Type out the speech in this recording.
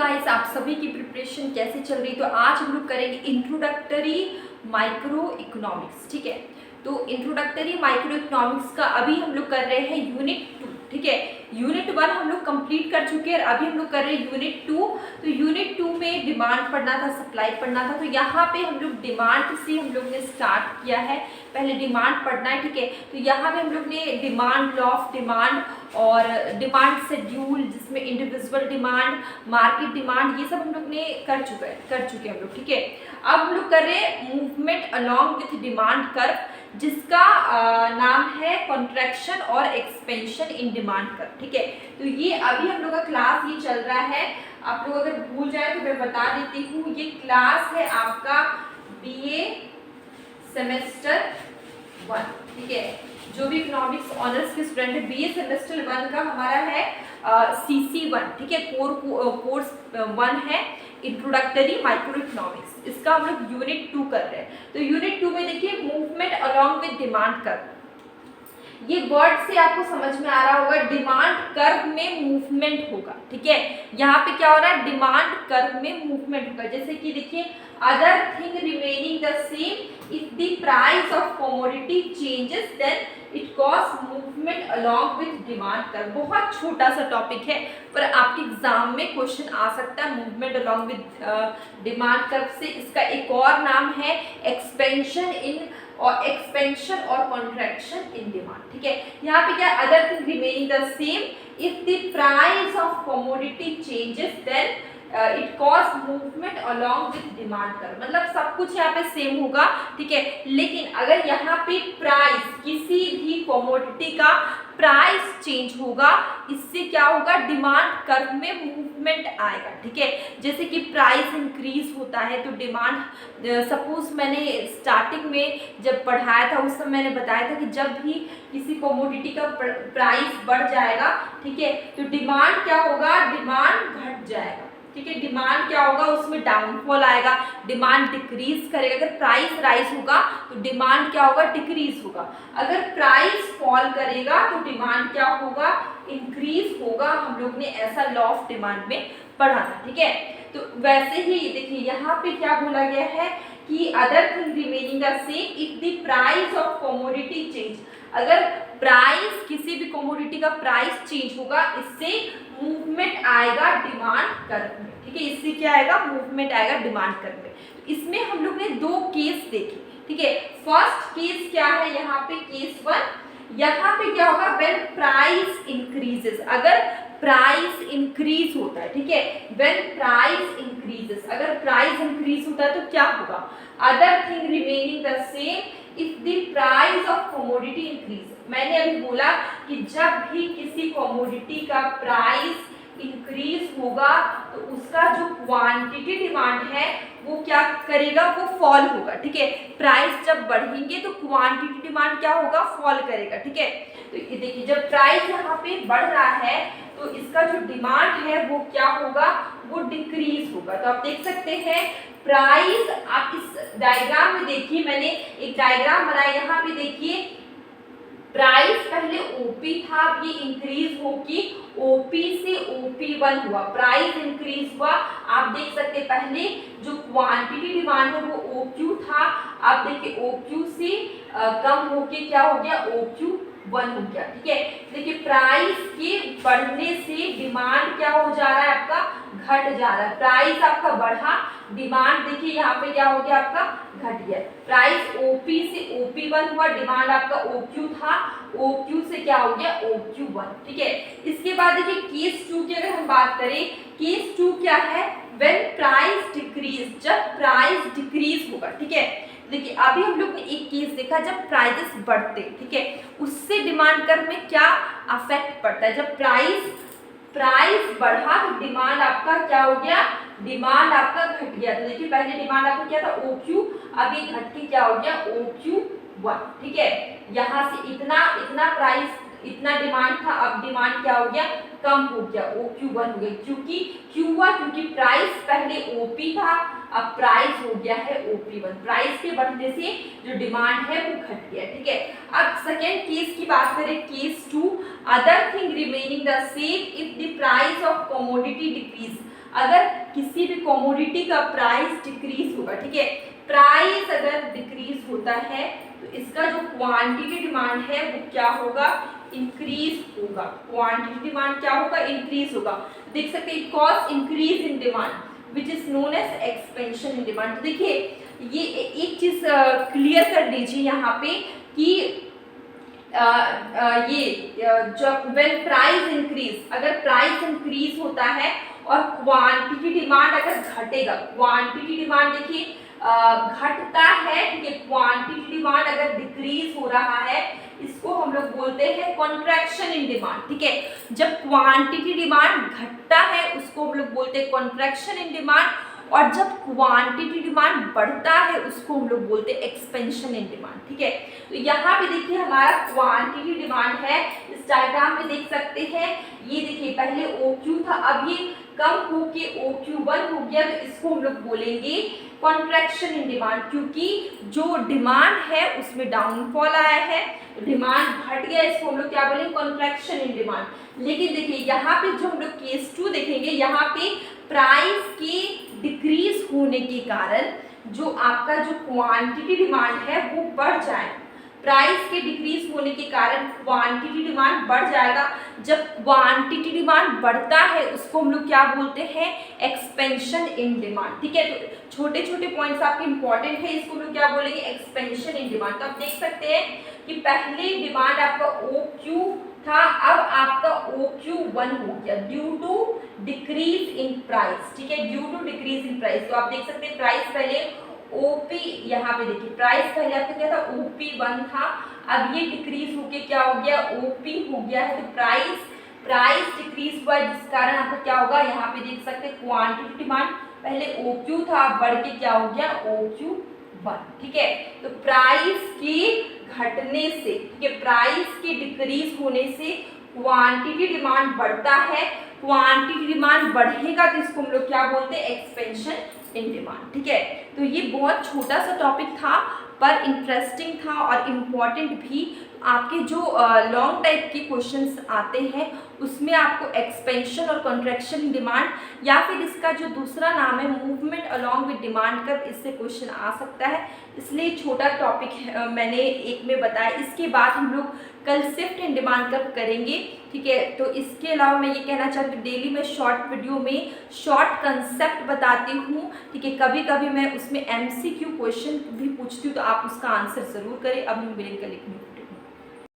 Guys, आप सभी की प्रिपरेशन कैसे चल रही है? तो आज हम लोग करेंगे इंट्रोडक्टरी माइक्रो इकोनॉमिक्स। ठीक है, तो इंट्रोडक्टरी माइक्रो इकोनॉमिक्स का अभी हम लोग कर रहे हैं यूनिट 2। ठीक है, यूनिट 1 हम लोग कंप्लीट कर चुके हैं, अभी हम लोग कर रहे हैं यूनिट 2। तो यूनिट 2 में डिमांड पढ़ना था, सप्लाई पढ़ना था। तो यहाँ पे हम लोग डिमांड से हम लोग ने स्टार्ट किया है, पहले डिमांड पढ़ना है। ठीक है, तो यहाँ पे हम लोग ने डिमांड, लॉ ऑफ डिमांड और डिमांड शेड्यूल, जिसमें इंडिविजुअल डिमांड, मार्केट डिमांड, ये सब हम लोग ने कर चुके हैं हम लोग। ठीक है, अब हम लोग कर रहे हैं movement along with demand curve, जिसका नाम है कॉन्ट्रैक्शन और एक्सपेंशन इन डिमांड कर्व। ठीक है, तो ये अभी हम लोग का क्लास ये चल रहा है। आप लोग अगर भूल जाए तो मैं बता देती हूँ, ये क्लास है आपका बीए सेमेस्टर 1। ठीक है, जो भी इकोनॉमिक्स ऑनर्स के स्टूडेंट है, बीए सेमेस्टर 1 का हमारा है सीसी 1। ठीक है, कोर्स 1 है इंट्रोडक्टरी माइक्रो इकोनॉमिक्स। इसका हम लोग यूनिट 2 कर रहे हैं। तो यूनिट 2 में देखिए movement along with demand curve, ये वर्ड से आपको समझ में आ रहा होगा, डिमांड कर्व में मूवमेंट होगा। ठीक है, यहाँ पे क्या हो रहा है, डिमांड कर्व में मूवमेंट होगा। जैसे कि देखिए, other thing remaining the same if the price of commodity changes then it cause movement along with demand curve. बहुत छोटा सा टॉपिक है, पर आपके एग्जाम में क्वेश्चन आ सकता है movement along with demand curve से। इसका एक और नाम है एक्सपेंशन और कॉन्ट्रैक्शन इन डिमांड। ठीक है, यहाँ पे क्या, other thing remaining the same if the price of commodity changes then it cause movement along with demand curve. मतलब सब कुछ यहाँ पे सेम होगा। ठीक है, लेकिन अगर यहाँ पे प्राइस, किसी भी कमोडिटी का प्राइस चेंज होगा, इससे क्या होगा, डिमांड कर्व में मूवमेंट आएगा। ठीक है, जैसे कि प्राइस इंक्रीज होता है तो डिमांड, सपोज मैंने स्टार्टिंग में जब पढ़ाया था उस समय मैंने बताया था कि जब भी किसी कमोडिटी का प्राइस बढ़ जाएगा, ठीक है, तो डिमांड क्या होगा, डिमांड घट जाएगा। ठीक है, डिमांड क्या होगा, उसमें डाउनफॉल आएगा, डिमांड डिक्रीज करेगा। अगर प्राइस राइज होगा तो डिमांड क्या होगा, डिक्रीज होगा। अगर प्राइस फॉल करेगा तो डिमांड क्या होगा, इंक्रीज होगा। हम लोग ने ऐसा लॉ ऑफ डिमांड में पढ़ा था। ठीक है, तो वैसे ही देखिए यहाँ पे क्या बोला गया है कि other thing remaining the same if the price of commodity change. अगर प्राइस, किसी भी कमोडिटी का प्राइस चेंज होगा, इससे मूवमेंट आएगा डिमांड कर्व में। ठीक है, इससे क्या आएगा, मूवमेंट आएगा डिमांड कर्व में। इसमें हम लोग ने 2 केस देखे। ठीक है, फर्स्ट केस क्या है, यहाँ पे केस 1, यहाँ पे क्या होगा, व्हेन प्राइस इंक्रीजेस, अगर प्राइस इंक्रीज होता है। ठीक है, व्हेन प्राइस इंक्रीजेस, अगर प्राइस इंक्रीज होता है तो क्या होगा, other thing remaining the same if the price of commodity increase. मैंने अभी बोला कि जब भी किसी कमोडिटी का प्राइस इंक्रीज होगा तो उसका जो क्वांटिटी डिमांड है वो क्या करेगा, वो फॉल होगा। ठीक है, प्राइस जब बढ़ेंगे तो क्वांटिटी डिमांड क्या होगा, फॉल करेगा। ठीक है, तो ये देखिए, जब प्राइस यहाँ पे बढ़ रहा है तो इसका जो डिमांड है वो क्या होगा, वो डिक्रीज होगा। तो आप देख सकते हैं प्राइस, आप इस डायग्राम में देखिए, मैंने एक डायग्राम बनाया, यहाँ पे देखिए प्राइस पहले ओपी था, अब ये इंक्रीज होगी ओपी से OP1 हुआ, प्राइस इंक्रीज हुआ। आप देख सकते हैं पहले जो क्वांटिटी डिमांड है वो OQ था, आप देखिए OQ से कम होके क्या हो गया, OQ1 हो गया। ठीक है, देखिए प्राइस के बढ़ने से डिमांड क्या हो जा रहा है, आपका घट जा रहा है। प्राइस आपका बढ़ा, डिमांड देखिए यहाँ पे क्या हो गया, आपका घट गया। प्राइस OP से OP1 हुआ, डिमांड आपका OQ था, OQ से क्या हो गया, OQ1। ठीक है, इसके बाद देखिए केस 2 की अगर हम बात करें, केस 2 क्या है, व्हेन प्राइस डिक्रीज, जब प्राइस डिक्रीज होगा। ठीक है, देखिए अभी हम लोग ने एक केस देखा जब प्राइसेस बढ़ते। ठीक है, उससे डिमांड कर्व में क्या अफेक्ट पड़ता है, जब प्राइस बढ़ा तो डिमांड आपका क्या हो गया, डिमांड आपका घट गया। तो देखिए पहले डिमांड आपका क्या था, OQ, अब ये घट के क्या हो गया, OQ1। ठीक है, यहाँ से इतना प्राइस, इतना डिमांड था, अब डिमांड क्या हो गया, कम हो गया, OQ1 हो गया। क्योंकि क्यों हुआ, क्योंकि प्राइस पहले OP था, अब प्राइस हो गया है OP1। प्राइस के बढ़ने से जो डिमांड है वो घट गया। ठीक है, अब सेकेंड केस की बात करें, case 2, other thing remaining the same if the price of commodity decrease. अगर किसी भी कमोडिटी का प्राइस डिक्रीज होगा, ठीक है, प्राइस अगर डिक्रीज होता है तो इसका जो क्वांटिटी डिमांड है वो क्या होगा, इंक्रीज होगा। क्वांटिटी डिमांड क्या होगा, इंक्रीज होगा। देख सकते हैं cost increase in demand which is known as expansion in demand. तो देखिए ये एक चीज क्लियर कर लीजिए यहाँ पे कि जब व्हेन प्राइस इंक्रीज, अगर प्राइस इंक्रीज होता है और क्वांटिटी डिमांड अगर घटेगा, क्वांटिटी डिमांड देखिए घटता है, ठीक है, क्वांटिटी डिमांड अगर डिक्रीज हो रहा है इसको हम लोग बोलते हैं कॉन्ट्रैक्शन इन डिमांड, ठीक है। जब क्वांटिटी डिमांड घटता है उसको हम लोग बोलते हैं कॉन्ट्रैक्शन इन डिमांड, और जब क्वांटिटी डिमांड बढ़ता है उसको हम लोग बोलते हैं एक्सपेंशन इन डिमांड, ठीक है। तो यहाँ पे देखिए हमारा क्वांटिटी डिमांड है, इस डायग्राम में देख सकते हैं, ये देखिए पहले OQ था, अब ये कम होके OQ1 हो गया, तो इसको हम लोग बोलेंगे कॉन्ट्रैक्शन इन डिमांड, क्योंकि जो डिमांड है उसमें डाउनफॉल आया है, डिमांड घट गया, इसको हम लोग क्या बोलेंगे, कॉन्ट्रैक्शन इन डिमांड। लेकिन देखिए यहाँ पे जो हम लोग केस 2 देखेंगे, यहाँ पे प्राइस के डिक्रीज होने के कारण जो आपका जो क्वांटिटी डिमांड है वो बढ़ जाए, प्राइस के डिक्रीज होने के कारण क्वांटिटी डिमांड बढ़ जाएगा। जब क्वांटिटी डिमांड बढ़ता है उसको हम लोग क्या बोलते हैं, एक्सपेंशन इन डिमांड, ठीक है। तो छोटे छोटे पॉइंट्स आपके इंपॉर्टेंट है, इसको हम लोग क्या बोलेंगे, एक्सपेंशन इन डिमांड। तो आप देख सकते हैं कि पहले डिमांड आपका OQ था, अब आपका OQ1 हो गया due to decrease in price, ठीक है, due to decrease in price. तो आप देख सकते हैं प्राइस पहले OP, यहाँ पे देखिए प्राइस पहले आपका क्या था, OP1 था, अब ये डिक्रीज होके क्या हो गया, OP हो गया है। तो प्राइस डिक्रीज हुआ जिस कारण आपका क्या होगा, यहाँ पे देख सकते हैं क्वांटिटी डिमांड पहले OQ था, बढ़ के क्या हो गया, OQ1, ठीक है। तो प्राइस के घटने से, ठीक है, प्राइस के डिक्रीज होने से क्वांटिटी डिमांड बढ़ता है, क्वांटिटी डिमांड बढ़ेगा तो इसको हम लोग क्या बोलते हैं, एक्सपेंशन इन डिमांड, ठीक है। तो ये बहुत छोटा सा टॉपिक था पर इंटरेस्टिंग था और इम्पॉर्टेंट भी। आपके जो लॉन्ग टाइप के क्वेश्चंस आते हैं उसमें आपको एक्सपेंशन और कॉन्ट्रैक्शन इन डिमांड या फिर इसका जो दूसरा नाम है movement along with demand curve, इससे क्वेश्चन आ सकता है, इसलिए छोटा टॉपिक मैंने एक में बताया। इसके बाद हम लोग कल शिफ्ट इन डिमांड कर्व करेंगे, ठीक है। तो इसके अलावा मैं ये कहना चाहती हूँ डेली मैं शॉर्ट वीडियो में शॉर्ट कंसेप्ट बताती हूँ, ठीक है। कभी कभी मैं उसमें MCQ क्वेश्चन भी पूछती हूँ, तो आप उसका आंसर ज़रूर करें। अब हम मिलेंगे लिखने।